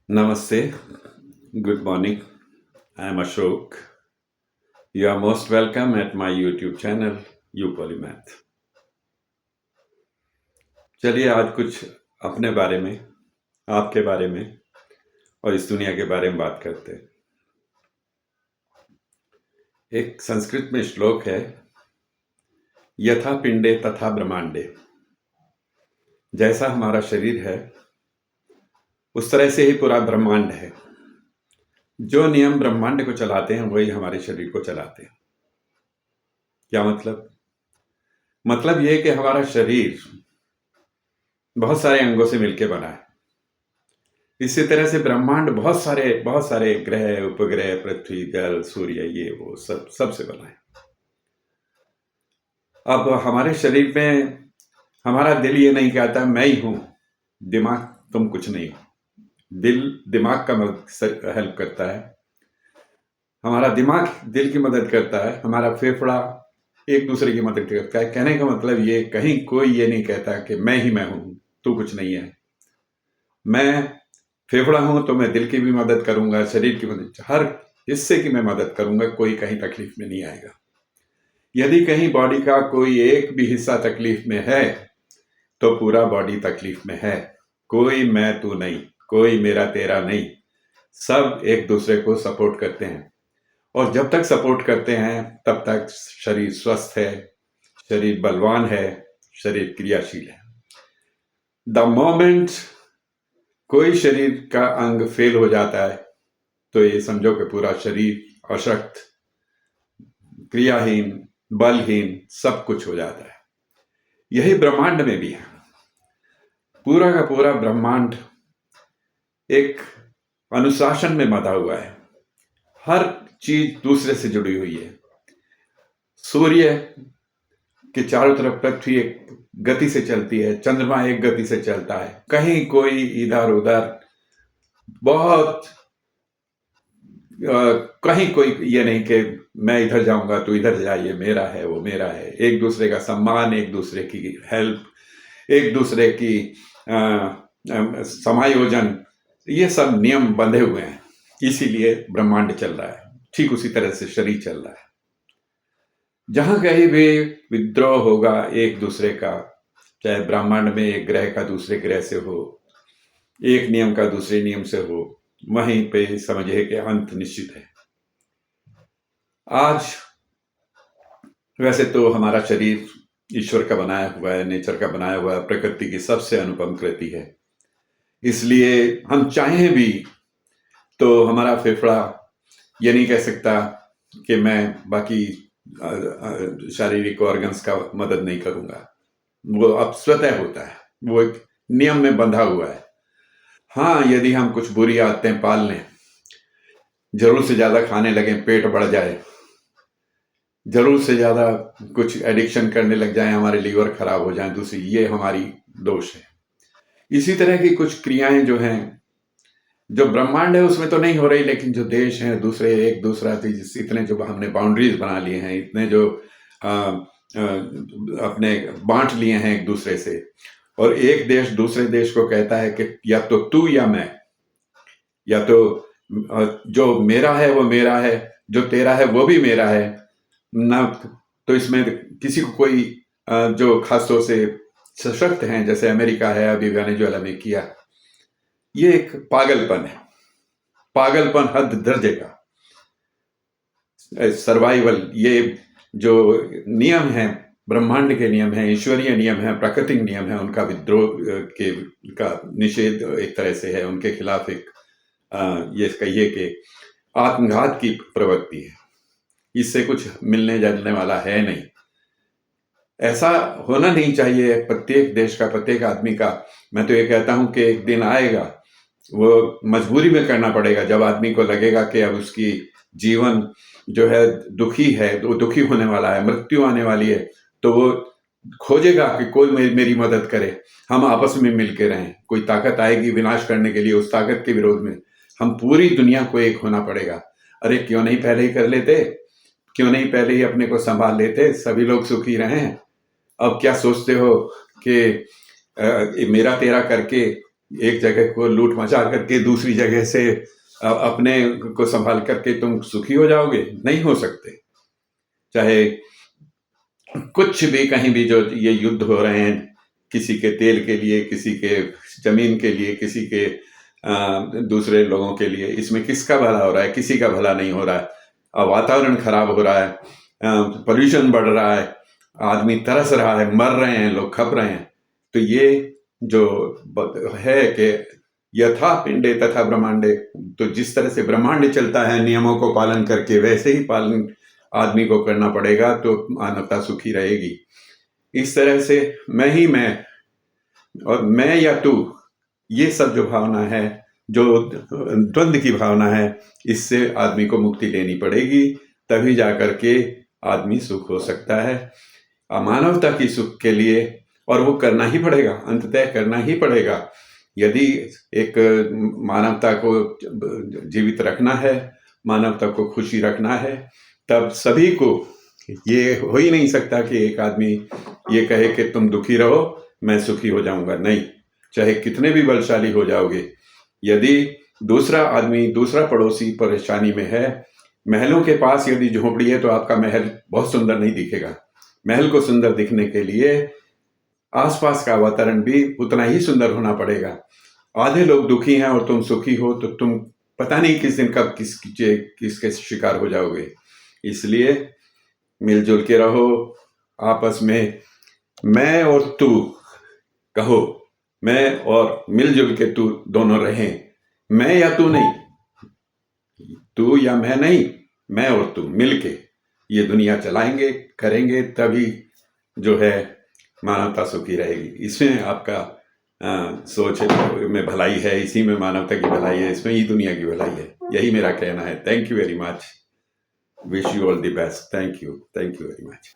Namaste, good morning. I am Ashok. You are most welcome at my YouTube channel, You Polymath. चलिए आज कुछ अपने बारे में, आपके बारे में और इस दुनिया के बारे में बात करते हैं। एक संस्कृत में श्लोक है, यथा पिंडे तथा ब्रह्मांडे। जैसा हमारा शरीर है उस तरह से ही पूरा ब्रह्मांड है। जो नियम ब्रह्मांड को चलाते हैं वही हमारे शरीर को चलाते हैं। क्या मतलब? मतलब ये कि हमारा शरीर बहुत सारे अंगों से मिलकर बना है। इसी तरह से ब्रह्मांड बहुत सारे ग्रह, उपग्रह, पृथ्वी, जल, सूर्य, ये वो सबसे बना है। अब हमारे शरीर में हमारा दिल ये नहीं कहता मैं ही हूं, दिमाग तुम कुछ नहीं हो। दिल दिमाग का हेल्प करता है, हमारा दिमाग दिल की मदद करता है, हमारा फेफड़ा एक दूसरे की मदद करता है। कहने का मतलब ये, कहीं कोई ये नहीं कहता कि मैं ही मैं हूं, तू कुछ नहीं है। मैं फेफड़ा हूं तो मैं दिल की भी मदद करूंगा, शरीर की मदद, हर हिस्से की मैं मदद करूंगा, कोई कहीं तकलीफ में नहीं आएगा। यदि कहीं बॉडी का कोई एक भी हिस्सा तकलीफ में है तो पूरा बॉडी तकलीफ में है। कोई मैं तू नहीं, कोई मेरा तेरा नहीं, सब एक दूसरे को सपोर्ट करते हैं। और जब तक सपोर्ट करते हैं तब तक शरीर स्वस्थ है, शरीर बलवान है, शरीर क्रियाशील है। द मोमेंट कोई शरीर का अंग फेल हो जाता है तो ये समझो कि पूरा शरीर अशक्त, क्रियाहीन, बलहीन, सब कुछ हो जाता है। यही ब्रह्मांड में भी है। पूरा का पूरा ब्रह्मांड एक अनुशासन में बंधा हुआ है। हर चीज दूसरे से जुड़ी हुई है। सूर्य के चारों तरफ पृथ्वी एक गति से चलती है, चंद्रमा एक गति से चलता है। कहीं कोई इधर उधर बहुत कहीं कोई ये नहीं कि मैं इधर जाऊंगा तो इधर जाइए, मेरा है वो मेरा है। एक दूसरे का सम्मान, एक दूसरे की हेल्प, एक दूसरे की समायोजन, ये सब नियम बंधे हुए हैं। इसीलिए ब्रह्मांड चल रहा है। ठीक उसी तरह से शरीर चल रहा है। जहां कहीं भी विद्रोह होगा एक दूसरे का, चाहे ब्रह्मांड में एक ग्रह का दूसरे ग्रह से हो, एक नियम का दूसरे नियम से हो, वहीं पे समझिए कि अंत निश्चित है। आज वैसे तो हमारा शरीर ईश्वर का बनाया हुआ है, नेचर का बनाया हुआ है, प्रकृति की सबसे अनुपम कृति है। इसलिए हम चाहें भी तो हमारा फेफड़ा ये नहीं कह सकता कि मैं बाकी शारीरिक ऑर्गन्स का मदद नहीं करूंगा। वो अब स्वतः होता है, वो एक नियम में बंधा हुआ है। हाँ, यदि हम कुछ बुरी आदतें पाल लें, जरूर से ज्यादा खाने लगे, पेट बढ़ जाए, जरूर से ज्यादा कुछ एडिक्शन करने लग जाए, हमारे लीवर खराब हो जाए, दूसरी ये हमारी दोष है। इसी तरह की कुछ क्रियाएं जो हैं, जो ब्रह्मांड है उसमें तो नहीं हो रही, लेकिन जो देश हैं दूसरे, एक दूसरा, इतने जो हमने बाउंड्रीज बना लिए हैं, इतने जो आ, आ, अपने बांट लिए हैं एक दूसरे से, और एक देश दूसरे देश को कहता है कि या तो तू या मैं, या तो जो मेरा है वो मेरा है, जो तेरा है वो भी मेरा है ना। तो इसमें किसी को कोई जो खासतौर से सशक्त हैं, जैसे अमेरिका है, अभी वेनेजुएला में किया, ये एक पागलपन है। पागलपन हद दर्जे का। सर्वाइवल, ये जो नियम है, ब्रह्मांड के नियम है, ईश्वरीय नियम है, प्राकृतिक नियम है, उनका विद्रोह के का निषेध एक तरह से है। उनके खिलाफ एक ये कहिए कि आत्मघात की प्रवृत्ति है। इससे कुछ मिलने जुलने वाला है नहीं। ऐसा होना नहीं चाहिए प्रत्येक देश का, प्रत्येक आदमी का। मैं तो ये कहता हूं कि एक दिन आएगा, वो मजबूरी में करना पड़ेगा, जब आदमी को लगेगा कि अब उसकी जीवन जो है दुखी है, वो दुखी होने वाला है, मृत्यु आने वाली है, तो वो खोजेगा कि कोई मेरी मदद करे, हम आपस में मिलके रहें। कोई ताकत आएगी विनाश करने के लिए, उस ताकत के विरोध में हम पूरी दुनिया को एक होना पड़ेगा। अरे क्यों नहीं पहले ही कर लेते, क्यों नहीं पहले ही अपने को संभाल लेते, सभी लोग सुखी रहें। अब क्या सोचते हो कि मेरा तेरा करके एक जगह को लूट मचा करके दूसरी जगह से अपने को संभाल करके तुम सुखी हो जाओगे? नहीं हो सकते। चाहे कुछ भी कहीं भी जो ये युद्ध हो रहे हैं, किसी के तेल के लिए, किसी के जमीन के लिए, किसी के दूसरे लोगों के लिए, इसमें किसका भला हो रहा है? किसी का भला नहीं हो रहा है। वातावरण खराब हो रहा है, पोल्यूशन बढ़ रहा है, आदमी तरस रहा है, मर रहे हैं लोग, खप रहे हैं। तो ये जो है कि यथा पिंडे तथा ब्रह्मांडे, तो जिस तरह से ब्रह्मांड चलता है नियमों को पालन करके, वैसे ही पालन आदमी को करना पड़ेगा, तो मानवता सुखी रहेगी। इस तरह से मैं ही मैं और मैं या तू, ये सब जो भावना है, जो द्वंद्व की भावना है, इससे आदमी को मुक्ति लेनी पड़ेगी, तभी जाकर के आदमी सुख हो सकता है। मानवता की सुख के लिए, और वो करना ही पड़ेगा, अंततः करना ही पड़ेगा। यदि एक मानवता को जीवित रखना है, मानवता को खुशी रखना है, तब सभी को, ये हो ही नहीं सकता कि एक आदमी ये कहे कि तुम दुखी रहो, मैं सुखी हो जाऊंगा। नहीं, चाहे कितने भी बलशाली हो जाओगे, यदि दूसरा आदमी, दूसरा पड़ोसी परेशानी में है, महलों के पास यदि झोपड़ी है, तो आपका महल बहुत सुंदर नहीं दिखेगा। महल को सुंदर दिखने के लिए आसपास का वातावरण भी उतना ही सुंदर होना पड़ेगा। आधे लोग दुखी हैं और तुम सुखी हो, तो तुम पता नहीं किस दिन कब किसके शिकार हो जाओगे। इसलिए मिलजुल के रहो, आपस में मैं और तू कहो, मैं और मिलजुल के तू दोनों रहें। मैं या तू नहीं, तू या मैं नहीं, मैं और तू मिलके ये दुनिया चलाएंगे, करेंगे, तभी जो है मानवता सुखी रहेगी। इसमें आपका सोच में भलाई है, इसी में मानवता की भलाई है, इसमें ही दुनिया की भलाई है। यही मेरा कहना है। Thank you very much. Wish you all the best. Thank you very much.